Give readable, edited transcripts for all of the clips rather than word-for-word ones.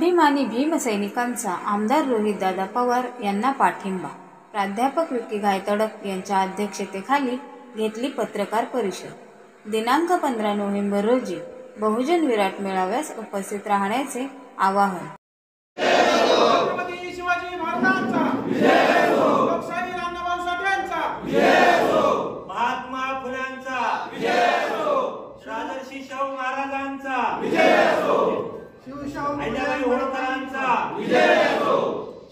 स्वाभिमानी भीमसैनिकांचा आमदार रोहितदादा पवार यांना पाठिंबा। प्राध्यापक विकी गायतडक यांच्या अध्यक्षतेखाली घेतली पत्रकार परिषद। दिनांक 15 नोव्हेंबर रोजी बहुजन विराट मेळाव्यास उपस्थित राहण्याचे आवाहन। छत्रपती शिवाजी महाराजांचा विजय हो, लोकशाही रामभाऊ साठेंचा विजय हो, महात्मा फुल्यांचा विजय हो, राजर्षी शाहू महाराजांचा विजय हो, शिवशाहू अहिल्याबाई होळकरांचा विजय हो,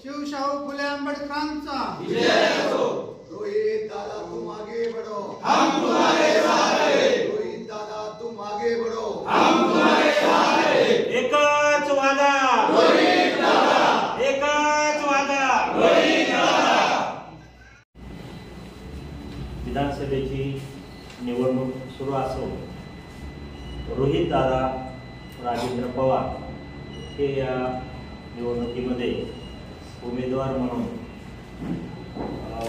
शिवशाहू फुले आंबेडकरांचा विजय हो। रोहित दादा तुम आगे बढ़ो, हम तुम्हारे सहारे। रोहित दादा तुम आगे बढ़ो, हम तुम्हारे सहारे। एकच वादा रोहित दादा, एकच वादा रोहित दादा। विधानसभेची निवडणूक सुरू असो, रोहित दादा राजेंद्र पवार हे या निवडणुकीमध्ये उमेदवार म्हणून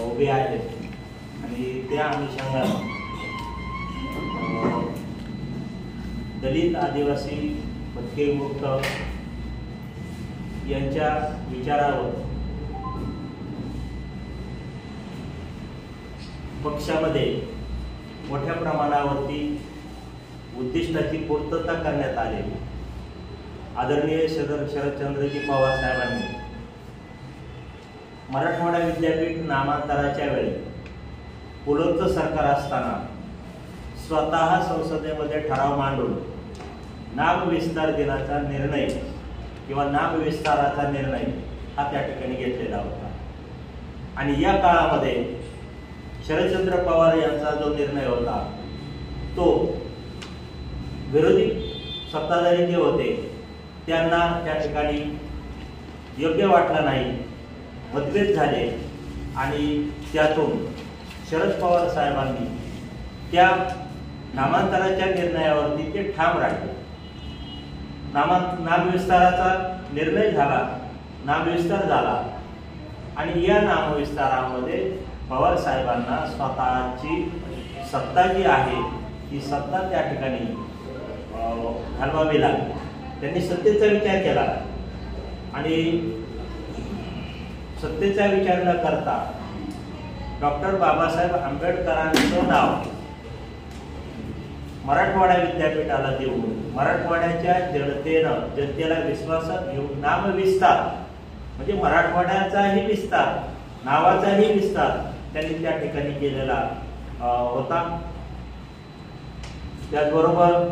उभे आहेत आणि त्या अनुषंगाने दलित आदिवासी भटके मुक्त यांच्या विचारावर पक्षामध्ये मोठ्या प्रमाणावरती उद्दिष्टाची पूर्तता करण्यात आलेली। आदरणीय शरदचंद्रजी पवार साहेबांनी मराठवाडा विद्यापीठ नामांतराच्या वेळी पुलंचं सरकार असताना स्वतः संसदेमध्ये ठराव मांडून नामविस्तार दिनाचा निर्णय किंवा नामविस्ताराचा निर्णय हा त्या ठिकाणी घेतलेला होता। आणि या काळामध्ये शरदचंद्र पवार यांचा जो निर्णय होता तो विरोधी सत्ताधारी जे होते त्यांना त्या ठिकाणी योग्य वाटला नाही, मतभेद झाले आणि त्यातून शरद पवार साहेबांनी त्या नामांतराच्या निर्णयावरती ते ठाम राहिले। नामविस्ताराचा निर्णय झाला, नामविस्तार झाला आणि या नामविस्तारामध्ये पवार साहेबांना स्वतःची सत्ता जी आहे ती सत्ता त्या ठिकाणी घालवावी लागली। त्यांनी सत्तेचा विचार केला आणि सत्तेचा विचार न करता डॉक्टर बाबासाहेब आंबेडकरांचं नाव मराठवाडा विद्यापीठाला देऊन मराठवाड्याच्या जनतेला विश्वासात घेऊन नामविस्तार म्हणजे मराठवाड्याचाही विस्तार, नावाचाही विस्तार त्यांनी त्या ठिकाणी केलेला होता। त्याचबरोबर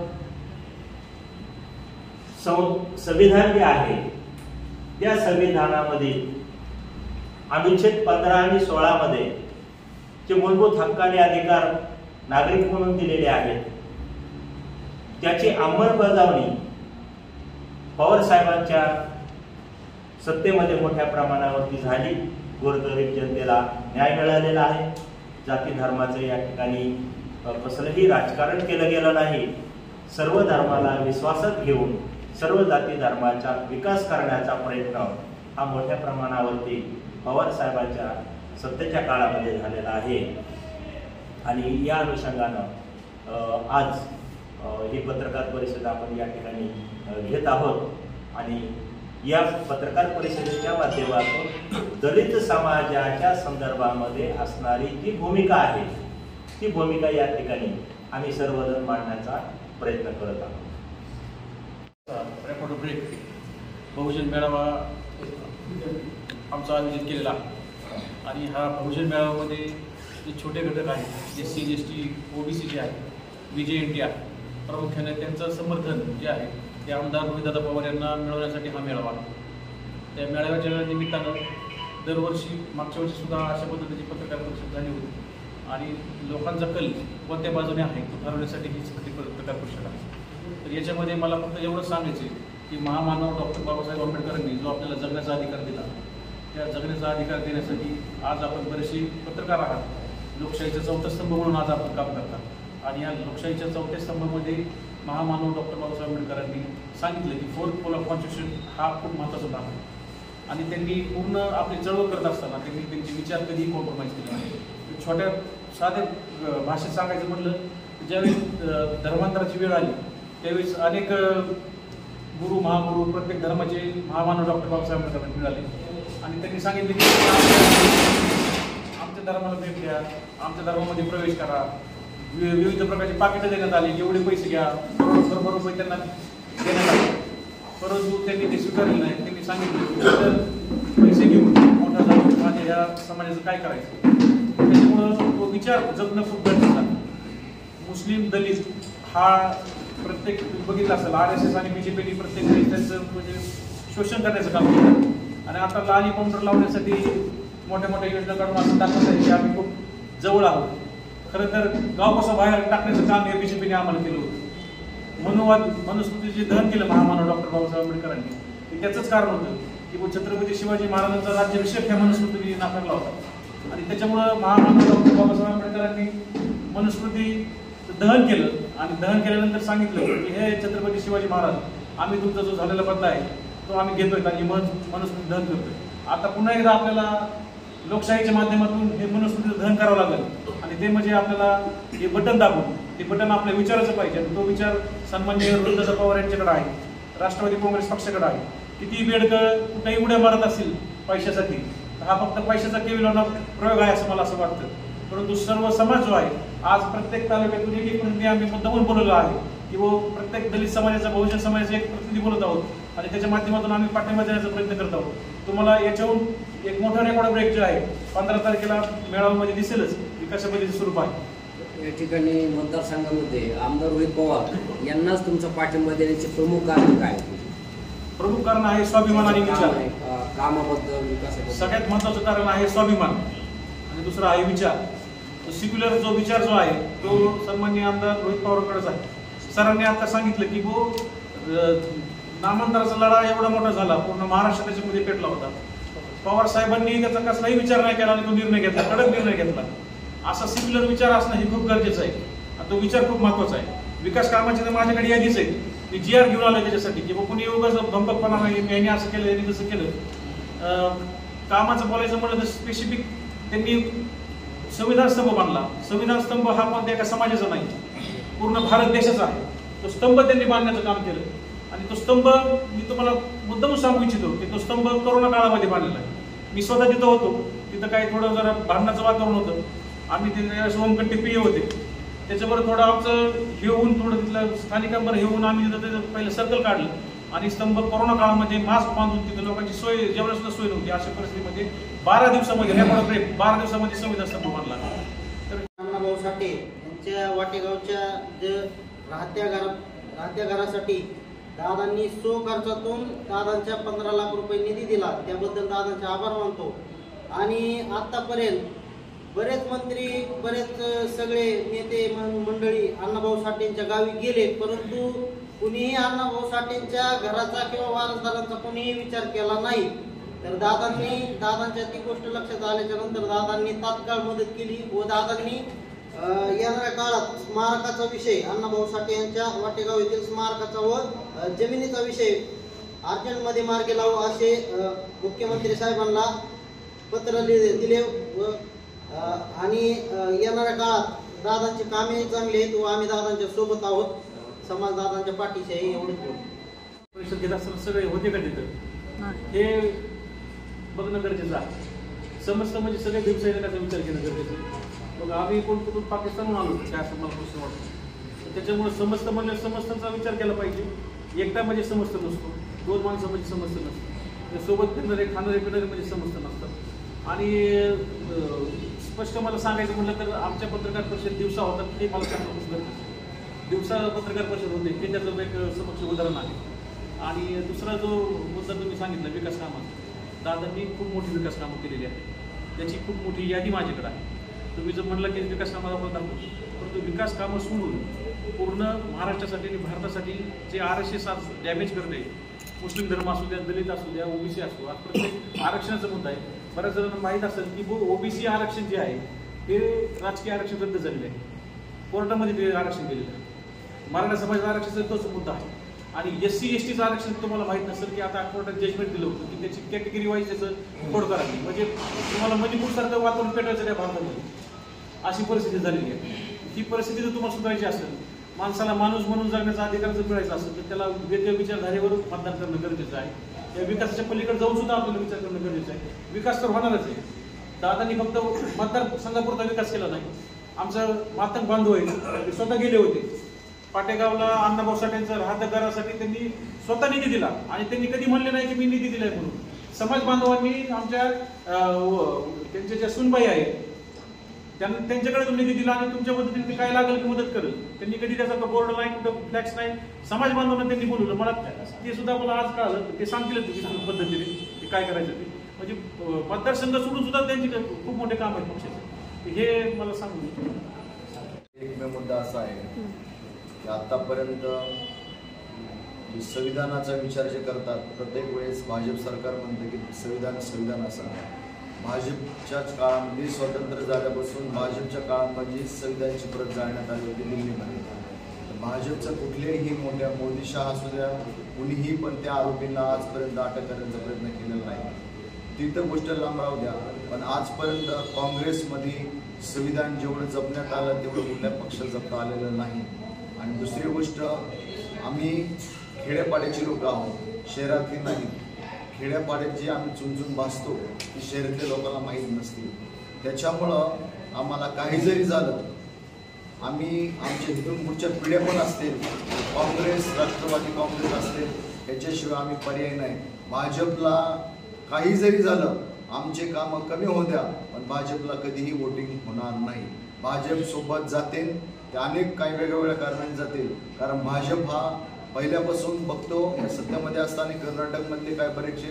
संविधान जे आहे त्या संविधानामध्ये अनुच्छेद 15 आणि 16 मध्ये जे मूलभूत हक्क आणि अधिकार नागरिक म्हणून दिलेले आहेत त्याची अंमलबजावणी पवार साहेबांच्या सत्तेमध्ये मोठ्या प्रमाणावरती झाली। गोरगरीब जनतेला न्याय मिळालेला आहे। जाती धर्माचं या ठिकाणी कसलंही राजकारण केलं गेलं नाही। सर्व धर्माला विश्वासात घेऊन सर्व जाती धर्माचा विकास करण्याचा प्रयत्न हा मोठ्या प्रमाणावरती पवार साहेबांच्या सत्तेच्या काळामध्ये झालेला आहे। आणि या अनुषंगानं आज ही पत्रकार परिषद आपण या ठिकाणी घेत आहोत आणि या पत्रकार परिषदेच्या माध्यमातून दलित समाजाच्या संदर्भामध्ये असणारी जी भूमिका आहे ती भूमिका या ठिकाणी आम्ही सर्वजण मांडण्याचा प्रयत्न करत आहोत। बहुजन मेळावा आमचा आयोजित केलेला आणि हा बहुजन मेळाव्यामध्ये जे छोटे घटक आहेत SC ST OBC जे आहे VJNT आहे प्रामुख्याने त्यांचं समर्थन जे आहे ते आमदार रोहितदादा पवार यांना मिळवण्यासाठी हा मेळावा। त्या मेळाव्याच्या निमित्तानं दरवर्षी मागच्या वर्षी सुद्धा अशा पद्धतीची पत्रकार परिषद झाली होती आणि लोकांचा कल कोणत्या बाजूने आहे तो ठरवण्यासाठी ही पत्रकार परिषद आहे। तर याच्यामध्ये मला फक्त एवढंच सांगायचे की महामानव डॉक्टर बाबासाहेब आंबेडकरांनी जो आपल्याला जगण्याचा अधिकार दिला त्या जगण्याचा अधिकार देण्यासाठी आज आपण बरेचसे पत्रकार आहात। लोकशाहीचा चौथा स्तंभ म्हणून आज आपण काम करतात आणि या लोकशाहीच्या चौथ्या स्तंभामध्ये महामानव डॉक्टर बाबासाहेब आंबेडकरांनी सांगितलं की 4th पोल ऑफ कॉन्स्टिट्यूशन हा खूप महत्त्वाचा भाग आहे आणि त्यांनी पूर्ण आपली चळवळ करत असताना त्यांनी त्यांचे विचार कधीही कॉम्प्रोमाइज केले नाही। छोट्या साध्या भाषेत सांगायचं म्हटलं ज्यावेळी धर्मांतराची वेळ आली त्यावेळेस अनेक गुरु महागुरु प्रत्येक धर्माचे महामानव डॉक्टर बाबासाहेब आंबेडकरांना मिळाले आणि त्यांनी सांगितले की आमच्या धर्माला भेट द्या, आमच्या धर्मामध्ये प्रवेश करा. विविध प्रकारची पाकिटं देण्यात आली, एवढे पैसे घ्या, करोड रुपये त्यांना देण्यात आले. परंतु त्यांनी ते स्वीकारले नाही. त्यांनी सांगितलं पैसे घेऊन मोठा झाला माझ्या या समाजाचं काय करायचं. त्याच्यामुळं तो विचार जगणं खूप गरजेचं आहे. मुस्लिम दलित हा प्रत्येक बघितलं असेल RSS आणि BJPने प्रत्येक वेळेस त्यांचं म्हणजे शोषण करण्याचं काम केलं आणि आता लाली काउंटर लावण्यासाठी मोठ्या मोठ्या योजना काढून असं दाखवत आहे की आम्ही खूप जवळ आहोत. खरं तर गाव कसं बाहेर टाकण्याचं काम हे BJPने आम्हाला केलं होतं. मनुस्मृतीचे दहन केलं महामानव डॉक्टर बाबासाहेब आंबेडकरांनी. त्याचंच कारण होतं की छत्रपती शिवाजी महाराजांचा राज्याभिषेक ह्या मनुस्मृतीने नाकारला होता आणि त्याच्यामुळं महामानव डॉक्टर बाबासाहेब आंबेडकरांनी मनुस्मृती दहन केलं आणि दहन केल्यानंतर सांगितलं की हे छत्रपती शिवाजी महाराज आम्ही तुमचा जो झालेला बदला आहे तो आम्ही घेतोय आणि मनुस्मृती दहन करतोय. आता पुन्हा एकदा आपल्याला लोकशाहीच्या माध्यमातून हे मनुस्मृतीचं दहन करावं लागेल आणि ते म्हणजे आपल्याला हे बटन दाबून ते बटन आपल्या विचाराचं पाहिजे आणि तो विचार सन्माननीय रोहितदादा पवार यांच्याकडे आहे, राष्ट्रवादी काँग्रेस पक्षाकडे आहे. किती बेडकं कुठेही उड्या मारत असतील पैशासाठी तर हा फक्त पैशाचा केविलवाना प्रयोग आहे असं मला असं वाटतं. परंतु सर्व समाज जो आहे आज प्रत्येक तालुक्यातून एक प्रतिनिधी आम्ही मुद्दामून बोलवलो आहे की वो प्रत्येक दलित समाजाचा बहुजन समाजाचा एक प्रतिनिधी बोलत आहोत आणि त्याच्या माध्यमातून आम्ही पाठिंबा देण्याचा प्रयत्न करत आहोत. तुम्हाला याच्याहून एक मोठा रेकॉर्ड ब्रेक जो आहे 15 तारखेला मेळाव्यामध्ये दिसेलच की कशा पद्धतीचं स्वरूप आहे. या ठिकाणी मतदारसंघामध्ये आमदार रोहित पवार यांनाच तुमचा पाठिंबा देण्याचे प्रमुख कारण काय? प्रमुख कारण आहे स्वाभिमान आणि विचार. कामाबद्दल विकासाबद्दल सगळ्यात महत्वाचं कारण आहे स्वाभिमान आणि दुसरा आहे विचार. सेक्युलर जो विचार जो आहे तो सन्माननीय आमदार रोहित पवारांकडेच आहे. सरांनी आता सांगितलं की नामांतराचा लढा एवढा मोठा झाला, पूर्ण महाराष्ट्र त्याच्यामध्ये पेटला होता. पवार साहेबांनी त्याचा कसलाही विचार नाही केला आणि तो निर्णय घेतला, कडक निर्णय घेतला. असा सेक्युलर विचार असणं हे खूप गरजेचं आहे आणि तो विचार खूप महत्वाचा आहे. विकास कामाची तर माझ्याकडे यादीच आहे. मी GR घेऊन आलो त्याच्यासाठी की कोणी उगाच भंपकपणा नाही, यांनी असं केलं यांनी तसं केलं. कामाचं बोलायचं म्हणलं तर स्पेसिफिक त्यांनी संविधान स्तंभ बांधला. संविधान स्तंभ हा कोणत्या एका समाजाचा नाही, पूर्ण भारत देशाचा आहे. तो स्तंभ त्यांनी बांधण्याचं काम केलं आणि तो स्तंभ मी तुम्हाला मुद्दामून सांगू इच्छितो की तो स्तंभ कोरोना काळामध्ये बांधलेला आहे. मी स्वतः तिथं होतो. तिथं काही थोडं जरा भांडणाचं वातावरण होतं. आम्ही तिथे सोमकट्टी PA होते, त्याच्याबरोबर थोडं आमचं हे होऊन थोडं तिथलं स्थानिकांवर हे होऊन आम्ही तिथं पहिलं सर्कल काढलं आणि स्तंभ कोरोना काळामध्ये मास्क बांधून तिथं लोकांची सोय जेवणाची सोय नव्हती. अशा परिस्थितीमध्ये 12 दिवसामध्ये 12 दिवसामध्ये संविधान स्तंभ बांधला. तर अण्णाभाऊ साठे यांच्या वाटेगावच्या जे राहत्या घरासाठी दादांनी स्वखर्चातून दादांच्या 15 लाख रुपये निधी दिला, त्याबद्दल दादांचे आभार मानतो. आणि आतापर्यंत बरेच मंत्री बरेच सगळे नेते मंडळी अण्णाभाऊ साठेंच्या गावी गेले, परंतु कुणीही अण्णाभाऊ साठेंच्या घराचा किंवा वारसदारांचा कोणीही विचार केला नाही. तर दादांच्या ती गोष्ट लक्षात आल्याच्या नंतर दादांनी तात्काळ मदत केली व दादांनी येणाऱ्या काळात स्मारकाचा विषय अण्णाभाऊ साठे यांच्या वाटेगाव येथील स्मारकाचा व जमिनीचा विषय अर्जंटमध्ये मार्गी लावू असे मुख्यमंत्री साहेबांना पत्र दिले व आणि येणाऱ्या काळात दादांची कामे चांगली आहेत व आम्ही दादांच्या सोबत आहोत. समाज दादांच्या पाठीशी आहे. एवढंच बोलतो. परिषद घेत असताना सगळे होते का तिथं हे बघणं गरजेचं आहे. समजतं म्हणजे सगळे व्यवसायिकांचा विचार घेणं गरजेचं आहे. मग आम्ही कुठून पाकिस्तानहून आलो काय असं मला प्रश्न वाटतं. त्याच्यामुळे समजतं म्हणजे समजतांचा विचार केला पाहिजे. एकटा म्हणजे समजतं नसतो, 2 माणसं म्हणजे समजतं नसतं, सोबत फिरणारे खाणारे पिणारे म्हणजे समजतं नसतं. आणि स्पष्ट मला सांगायचं म्हटलं तर आमच्या पत्रकार परिषद दिवसा होतात हे मला सांगणं खूप गरजेचं आहे. दिवसा पत्रकार परिषद होते हे त्याचं एक समक्ष उदाहरण आहे. आणि दुसरा जो मुद्दा तुम्ही सांगितला विकास कामाचा, दादांनी खूप मोठी विकास कामं केलेली आहेत. त्याची खूप मोठी यादी माझ्याकडे आहे. तुम्ही जर म्हणलं की विकास कामाला आपण दाखवतो, परंतु विकास कामं सोडून पूर्ण महाराष्ट्रासाठी आणि भारतासाठी जे RSS आज डॅमेज करते, मुस्लिम धर्म असू द्या, दलित असू द्या, OBC असू, आज प्रत्येक आरक्षणाचा मुद्दा आहे. बऱ्याच जणांना माहीत असेल की OBC आरक्षण जे आहे हे राजकीय आरक्षण रद्द झालेलं आहे. कोर्टामध्ये ते आरक्षण केलेलं आहे. मराठा समाजाचं आरक्षणाचा तोच मुद्दा आहे. आणि SC STचं आरक्षण तुम्हाला माहीत नसेल की आता कोर्टात जजमेंट दिलं होतं की त्याची कॅटेगरी वाईज त्याचं फोड करावी. म्हणजे तुम्हाला मणिपूरसारखं वातावरण पेटायचं त्या भारतामध्ये अशी परिस्थिती झालेली आहे. ही परिस्थिती जर तुम्हाला सुधारायची असेल माणसाला माणूस म्हणून जगण्याचा अधिकार जर मिळायचा असेल तर त्याला वेगळ्या विचारधारेवर मतदान करणं गरजेचं आहे. या विकासाच्या पलीकडे जाऊन सुद्धा आपल्याला विचार करणं गरजेचं आहे. विकास तर होणारच आहे. दादांनी फक्त मतदारसंघापुरता विकास केला नाही. आमचं मातंग बांधव आहे, ते स्वतः गेले होते पाटेगावला. अण्णाभाऊ साठेंचं राहत्या घरासाठी त्यांनी स्वतः निधी दिला आणि त्यांनी कधी म्हणले नाही की मी निधी दिलाय म्हणून. समाज बांधवांनी आमच्या त्यांच्या ज्या सुनबाई आहेत त्यांच्याकडे निधी दिला आणि तुमच्या पद्धतीने काय लागेल की मदत करेल. त्यांनी कधी त्याचा बोर्ड नाही, कुठं फ्लॅक्स नाही. समाज बांधवांना त्यांनी बोलवलं. मला ते सुद्धा मला आज कळालं. ते सांगतील पद्धतीने की काय करायचं ते. म्हणजे मतदारसंघ सोडून सुद्धा त्यांची खूप मोठे काम आहेत पक्षाचे. हे मला सांगू. एकमेव मुद्दा असा आहे की आतापर्यंत संविधानाचा विचार जे करतात प्रत्येक वेळेस भाजप सरकार म्हणतं की संविधान असं. भाजपच्याच काळामध्ये स्वातंत्र्य झाल्यापासून भाजपच्या काळामध्ये संविधानाची प्रत जाळण्यात आली होती दिल्लीमध्ये. भाजपचं कुठलेही मोठ्या मोदी शहा असू द्या कुणीही पण त्या आरोपींना आजपर्यंत अटक करण्याचा प्रयत्न केलेला नाही. तिथं गोष्ट लांब राहू द्या, पण आजपर्यंत काँग्रेसमध्ये संविधान जेवढं जपण्यात आलं तेवढं कुठल्या पक्षात जपता आलेलं नाही. आणि दुसरी गोष्ट, आम्ही खेड्यापाड्याची लोक आहोत, शहरातली नाही. खेड्यापाड्याची आम्ही चुनचुन भासतो ती शहरातल्या लोकांना माहीत नसते. त्याच्यामुळं आम्हाला काही जरी झालं, आम्ही आमच्या इथून पुढच्या पिढ्या पण असतील, काँग्रेस राष्ट्रवादी काँग्रेस असतील, याच्याशिवाय आम्ही पर्याय नाही. भाजपला काही जरी झालं, आमचे कामं कमी होऊ द्या, पण भाजपला कधीही वोटिंग होणार नाही. भाजप सोबत जातील ते अनेक काही वेगवेगळ्या कारणाने जातील. कारण भाजप हा पहिल्यापासून बघतो सत्तेमध्ये असताना कर्नाटकमधले काय बरेचसे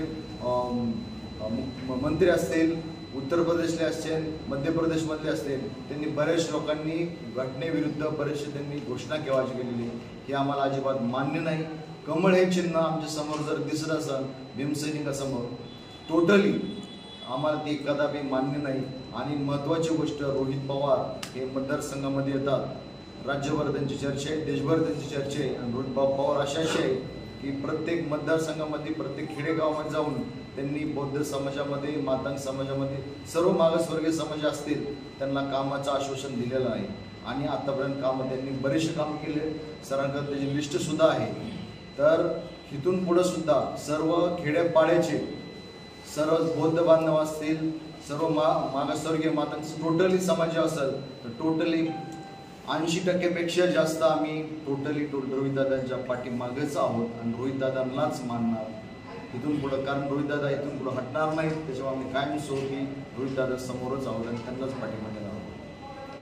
मंत्री असतील, उत्तर प्रदेशले असतील, मध्य प्रदेशमधले असतील, त्यांनी बऱ्याच लोकांनी घटनेविरुद्ध बरेचसे त्यांनी घोषणा केव्हाची केलेली. हे आम्हाला अजिबात मान्य नाही. कमळ हे चिन्ह आमच्या समोर जर दिसत असेल भीमसैनिकासमोर, टोटली आम्हाला ते कदापि मान्य नाही. आणि महत्त्वाची गोष्ट, रोहित पवार हे मतदारसंघामध्ये येतात, राज्यभर त्यांची चर्चा आहे, देशभर त्यांची चर्चा आहे. आणि रोहित पवार अशाशी आहे की प्रत्येक मतदारसंघामध्ये प्रत्येक खेडेगावामध्ये जाऊन त्यांनी बौद्ध समाजामध्ये, मातंग समाजामध्ये, सर्व मागासवर्गीय समाज असतील त्यांना कामाचं आश्वासन दिलेलं आहे. आणि आतापर्यंत कामं त्यांनी बरेचसे काम केले. सरांकडे त्याची लिस्टसुद्धा आहे. तर इथून पुढं सुद्धा सर्व खेड्यापाड्याचे, सर्व बौद्ध बांधव असतील, सर्व मागासवर्गीय मातंग टोटली समाज असेल तर टोटली 80% जास्त आम्ही टोटली रोहितदादांच्या पाठीमागेच आहोत आणि रोहितदादांनाच मानणार इथून पुढं. कारण रोहितदादा इथून पुढं हटणार नाहीत. त्याच्यामुळे आम्ही कायम स्वरूपी रोहितदादा समोरच आहोत आणि त्यांनाच पाठीमागे